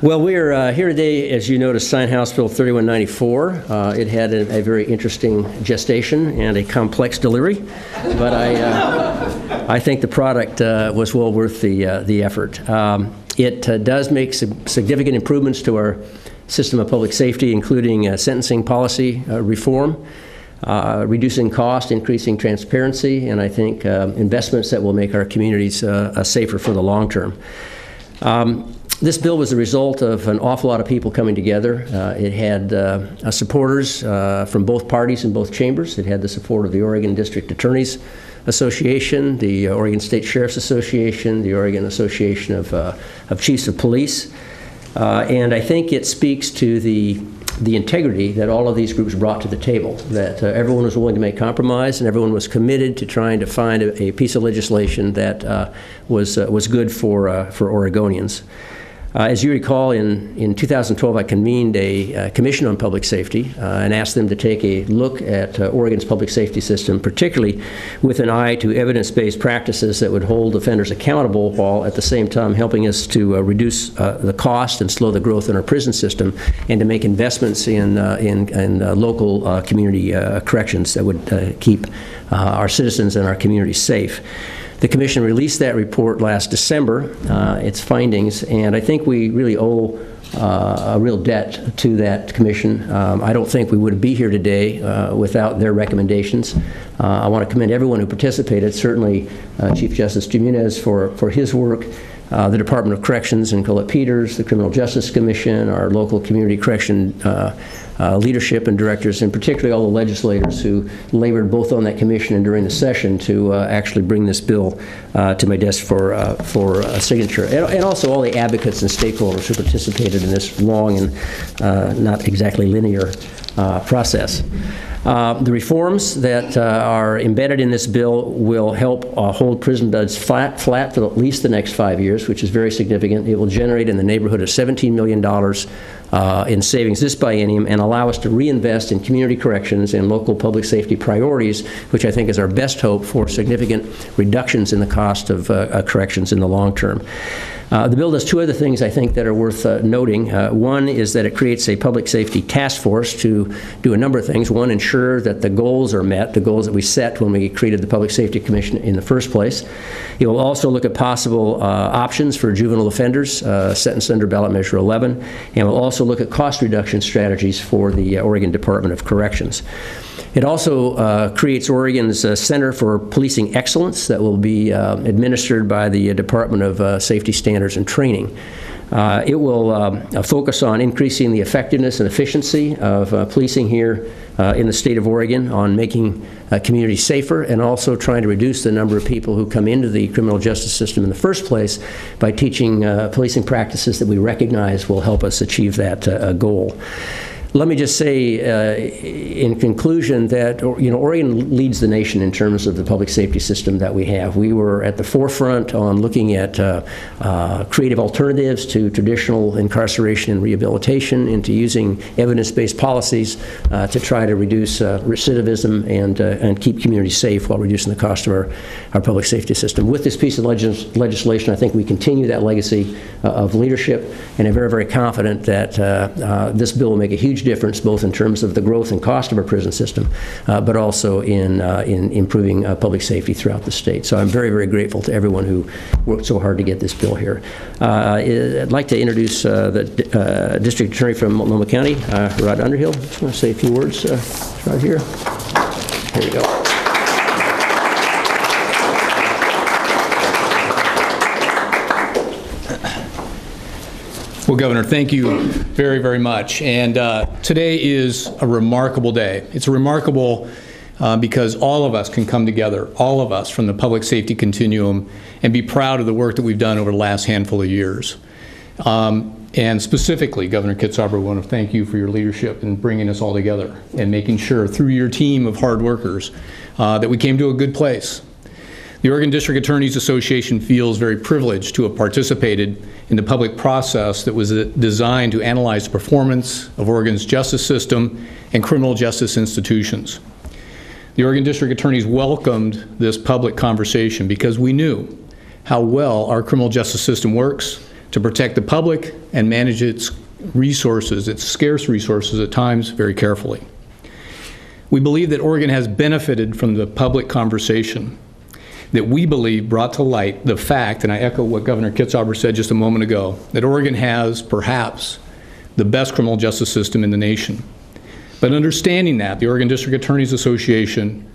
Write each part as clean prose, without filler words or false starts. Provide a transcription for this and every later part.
Well, we are here today, as you know, to sign House Bill 3194. It had a very interesting gestation and a complex delivery, but I think the product was well worth the effort. It does make significant improvements to our system of public safety, including sentencing policy reform, reducing cost, increasing transparency, and I think investments that will make our communities safer for the long term. This bill was the result of an awful lot of people coming together. It had supporters from both parties in both chambers. It had the support of the Oregon District Attorneys Association, the Oregon State Sheriff's Association, the Oregon Association of Chiefs of Police. And I think it speaks to the integrity that all of these groups brought to the table, that everyone was willing to make compromise and everyone was committed to trying to find a piece of legislation that was good for Oregonians. As you recall, in 2012, I convened a commission on public safety and asked them to take a look at Oregon's public safety system, particularly with an eye to evidence-based practices that would hold offenders accountable while at the same time helping us to reduce the cost and slow the growth in our prison system, and to make investments in local community corrections that would keep our citizens and our communities safe. The Commission released that report last December, its findings, and I think we really owe a real debt to that Commission. I don't think we would be here today without their recommendations. I want to commend everyone who participated, certainly Chief Justice Jimenez for his work, the Department of Corrections and Colette Peters, the Criminal Justice Commission, our local community correction leadership and directors, and particularly all the legislators who labored both on that commission and during the session to actually bring this bill to my desk for a signature. And also all the advocates and stakeholders who participated in this long and not exactly linear process. The reforms that are embedded in this bill will help hold prison beds flat for at least the next 5 years, which is very significant. It will generate in the neighborhood of $17 million in savings this biennium and allow us to reinvest in community corrections and local public safety priorities, which I think is our best hope for significant reductions in the cost of corrections in the long term. The bill does two other things I think that are worth noting. One is that it creates a public safety task force to do a number of things. One, ensure that the goals are met, the goals that we set when we created the Public Safety Commission in the first place. It will also look at possible options for juvenile offenders sentenced under ballot measure 11, and will also look at cost reduction strategies for the Oregon Department of Corrections. It also creates Oregon's Center for Policing Excellence that will be administered by the Department of Safety Standards and Training. It will focus on increasing the effectiveness and efficiency of policing here in the state of Oregon, on making communities safer, and also trying to reduce the number of people who come into the criminal justice system in the first place by teaching policing practices that we recognize will help us achieve that goal. Let me just say in conclusion that Oregon leads the nation in terms of the public safety system that we have. We were at the forefront on looking at creative alternatives to traditional incarceration and rehabilitation, into using evidence-based policies to try to reduce recidivism and keep communities safe while reducing the cost of our public safety system. With this piece of legislation, I think we continue that legacy of leadership, and I'm very, very confident that this bill will make a huge difference both in terms of the growth and cost of our prison system, but also in improving public safety throughout the state. So I'm very, very grateful to everyone who worked so hard to get this bill here. I'd like to introduce the District Attorney from Multnomah County, Rod Underhill. I just want to say a few words right here. Here you go. Well, Governor, thank you very, very much. And today is a remarkable day. It's remarkable because all of us can come together, all of us from the public safety continuum, and be proud of the work that we've done over the last handful of years. And specifically, Governor Kitzhaber, I want to thank you for your leadership in bringing us all together and making sure through your team of hard workers that we came to a good place. The Oregon District Attorneys Association feels very privileged to have participated in the public process that was designed to analyze the performance of Oregon's justice system and criminal justice institutions. The Oregon District Attorneys welcomed this public conversation because we knew how well our criminal justice system works, to protect the public and manage its resources, its scarce resources at times, very carefully. We believe that Oregon has benefited from the public conversation that we believe brought to light the fact, and I echo what Governor Kitzhaber said just a moment ago, that Oregon has perhaps the best criminal justice system in the nation. But understanding that, the Oregon District Attorneys Association,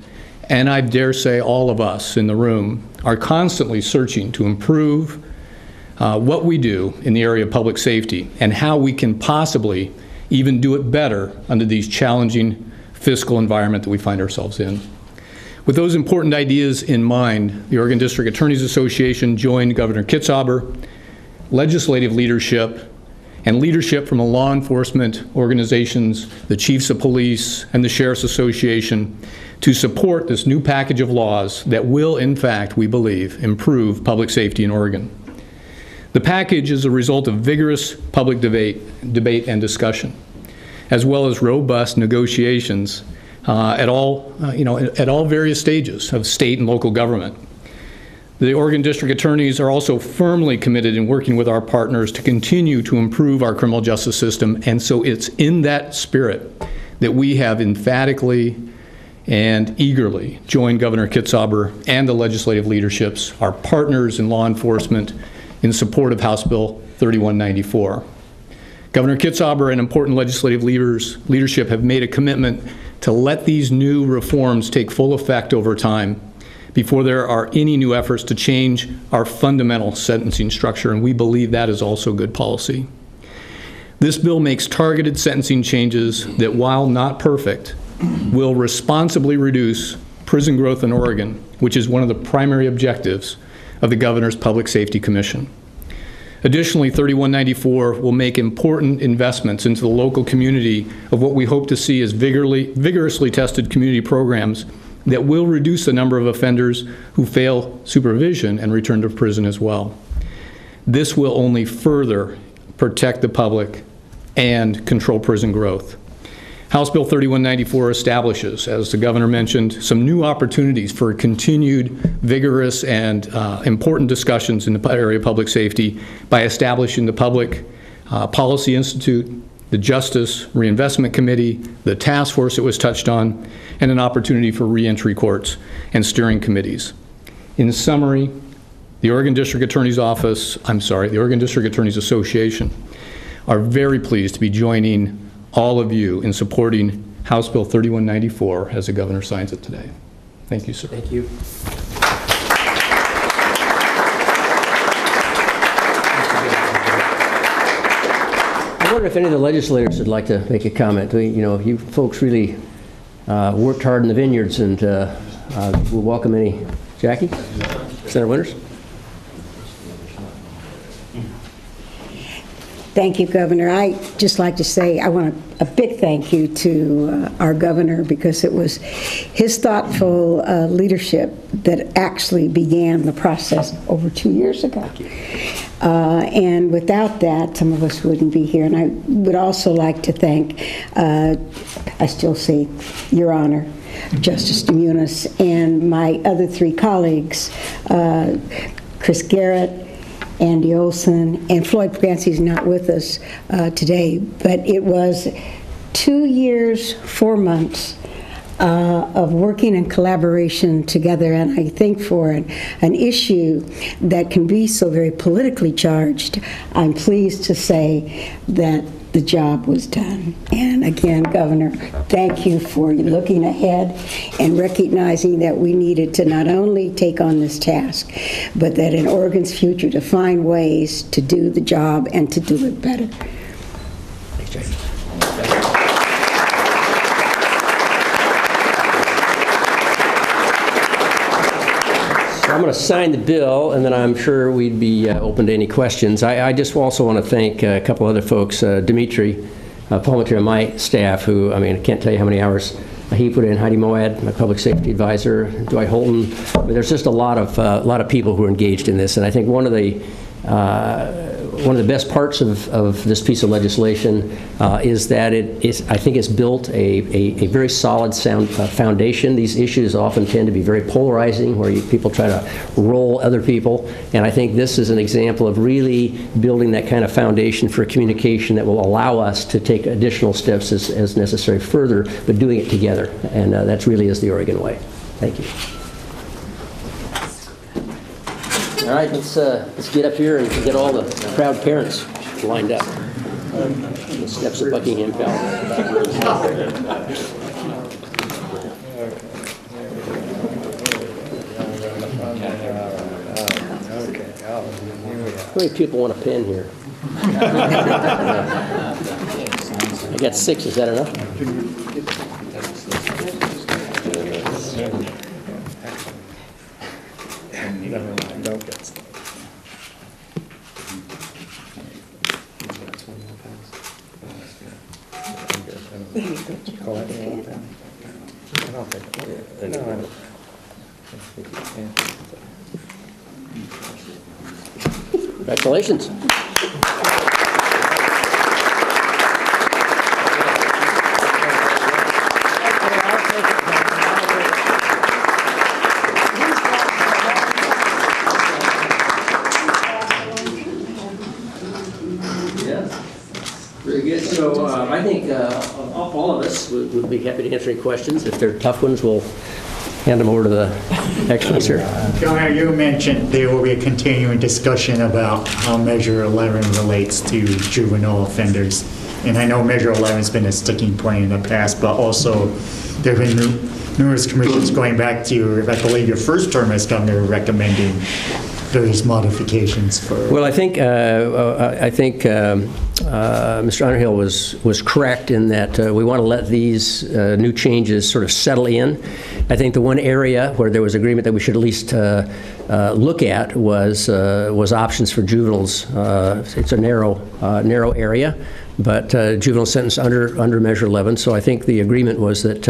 and I dare say all of us in the room, are constantly searching to improve what we do in the area of public safety and how we can possibly even do it better under these challenging fiscal environment that we find ourselves in. With those important ideas in mind, the Oregon District Attorneys Association joined Governor Kitzhaber, legislative leadership, and leadership from the law enforcement organizations, the chiefs of police, and the Sheriff's Association to support this new package of laws that will, in fact, we believe, improve public safety in Oregon. The package is a result of vigorous public debate and discussion, as well as robust negotiations at all various stages of state and local government. The Oregon District Attorneys are also firmly committed in working with our partners to continue to improve our criminal justice system, and so it's in that spirit that we have emphatically and eagerly joined Governor Kitzhaber and the legislative leaderships, our partners in law enforcement, in support of House Bill 3194. Governor Kitzhaber and important legislative leadership have made a commitment to let these new reforms take full effect over time before there are any new efforts to change our fundamental sentencing structure, and we believe that is also good policy. This bill makes targeted sentencing changes that, while not perfect, will responsibly reduce prison growth in Oregon, which is one of the primary objectives of the Governor's Public Safety Commission. Additionally, 3194 will make important investments into the local community of what we hope to see as vigorously tested community programs that will reduce the number of offenders who fail supervision and return to prison as well. This will only further protect the public and control prison growth. House Bill 3194 establishes, as the Governor mentioned, some new opportunities for continued vigorous and important discussions in the area of public safety by establishing the Public Policy Institute, the Justice Reinvestment Committee, the task force that was touched on, and an opportunity for reentry courts and steering committees. In summary, the Oregon District Attorney's the Oregon District Attorneys Association are very pleased to be joining all of you in supporting House Bill 3194 as the Governor signs it today. Thank you, sir. Thank you. I wonder if any of the legislators would like to make a comment. You folks really worked hard in the vineyards, and we'll welcome any. Jackie? Senator Winters? Thank you, Governor. I just like to say I want a big thank you to our governor, because it was his thoughtful leadership that actually began the process over 2 years ago. And without that, some of us wouldn't be here. And I would also like to thank, I still say, Your Honor, Justice Demunis, and my other three colleagues, Chris Garrett, Andy Olson, and Floyd Prancy's not with us today, but it was 2 years, 4 months of working in collaboration together, and I think for an issue that can be so very politically charged, I'm pleased to say that the job was done. And again, Governor, thank you for looking ahead and recognizing that we needed to not only take on this task, but that in Oregon's future to find ways to do the job and to do it better. Thanks, Jackie. I'm going to sign the bill, and then I'm sure we'd be open to any questions. I just also want to thank a couple other folks, Dimitri Palmetier on my staff, who, I can't tell you how many hours he put in, Heidi Moad, my public safety advisor, Dwight Holton. There's just a lot of people who are engaged in this, and I think one of one of the best parts of this piece of legislation is that I think it's built a very solid, sound foundation. These issues often tend to be very polarizing, where people try to roll other people, and I think this is an example of really building that kind of foundation for communication that will allow us to take additional steps as necessary further, but doing it together, and that really is the Oregon way. Thank you. All right, let's get up here and get all the proud parents lined up. The steps of Buckingham Palace. How many people want a pen here? I got 6. Is that enough? Congratulations. Very good. So I think all of us would be happy to answer any questions. If they're tough ones, we'll hand them over to the experts here. Governor, you mentioned there will be a continuing discussion about how Measure 11 relates to juvenile offenders. And I know Measure 11 has been a sticking point in the past, but also there have been numerous commissions going back to, I believe, your first term as governor recommending various modifications for. Well, I think Mr. Underhill was correct in that we want to let these new changes sort of settle in. I think the one area where there was agreement that we should at least look at was options for juveniles. It's a narrow area, but juvenile sentence under Measure 11. So I think the agreement was that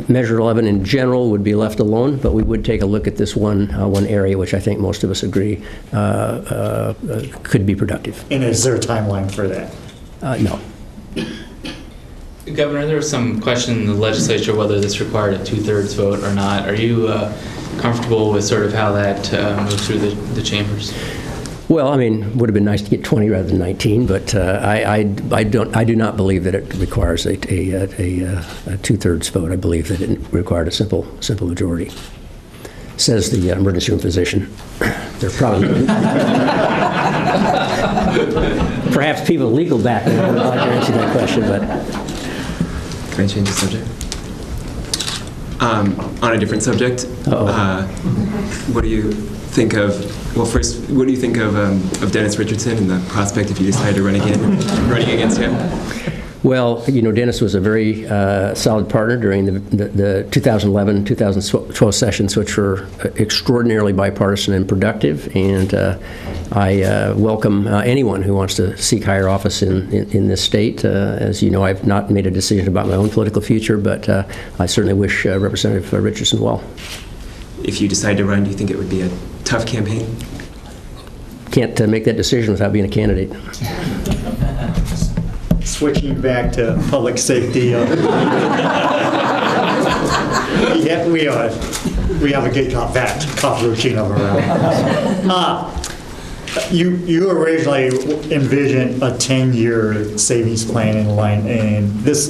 Measure 11 in general would be left alone, but we would take a look at this one area, which I think most of us agree could be productive. And is there a timeline for that? No. Governor, there was some question in the legislature whether this required a 2/3 vote or not. Are you comfortable with sort of how that moved through the chambers? Well, I mean, would have been nice to get 20 rather than 19, but I do not believe that it requires a 2/3 vote. I believe that it required a simple majority. Says the emergency room physician. They're probably perhaps people with legal background would like to answer that question, but. Can I change the subject? On a different subject, what do you think of? Well, first, what do you think of Dennis Richardson and the prospect if you decide to run against him? Well, you know, Dennis was a very solid partner during the 2011-2012 sessions, which were extraordinarily bipartisan and productive, and I welcome anyone who wants to seek higher office in this state. As you know, I've not made a decision about my own political future, but I certainly wish Representative Richardson well. If you decide to run, do you think it would be a tough campaign? Can't make that decision without being a candidate. Switching back to public safety. Yeah, we have a good cockroaching of around. You originally envisioned a 10-year savings plan in line, and this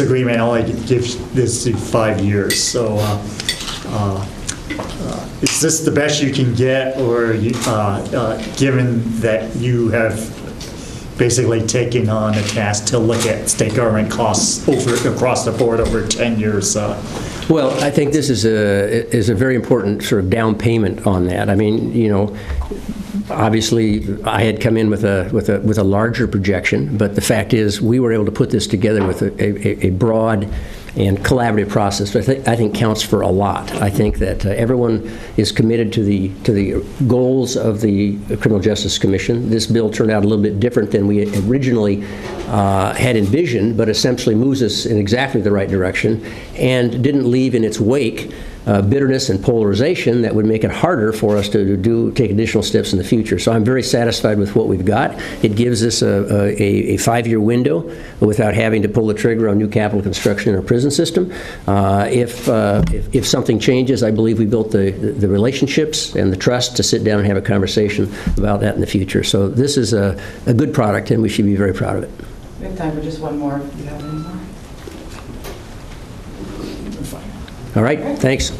agreement only gives this 5 years. So, is this the best you can get, or given that you have basically taking on a task to look at state government costs across the board over 10 years? Well, I think this is a very important sort of down payment on that. I mean, you know, obviously I had come in with a larger projection, but the fact is we were able to put this together with a broad and collaborative process, which I think counts for a lot. I think that everyone is committed to the goals of the Criminal Justice Commission. This bill turned out a little bit different than we originally had envisioned, but essentially moves us in exactly the right direction and didn't leave in its wake bitterness and polarization that would make it harder for us to take additional steps in the future. So I'm very satisfied with what we've got. It gives us a 5-year window without having to pull the trigger on new capital construction in our prison system. If something changes, I believe we built the relationships and the trust to sit down and have a conversation about that in the future. So this is a good product, and we should be very proud of it. We have time for just one more. Do you have any more? All right, thanks.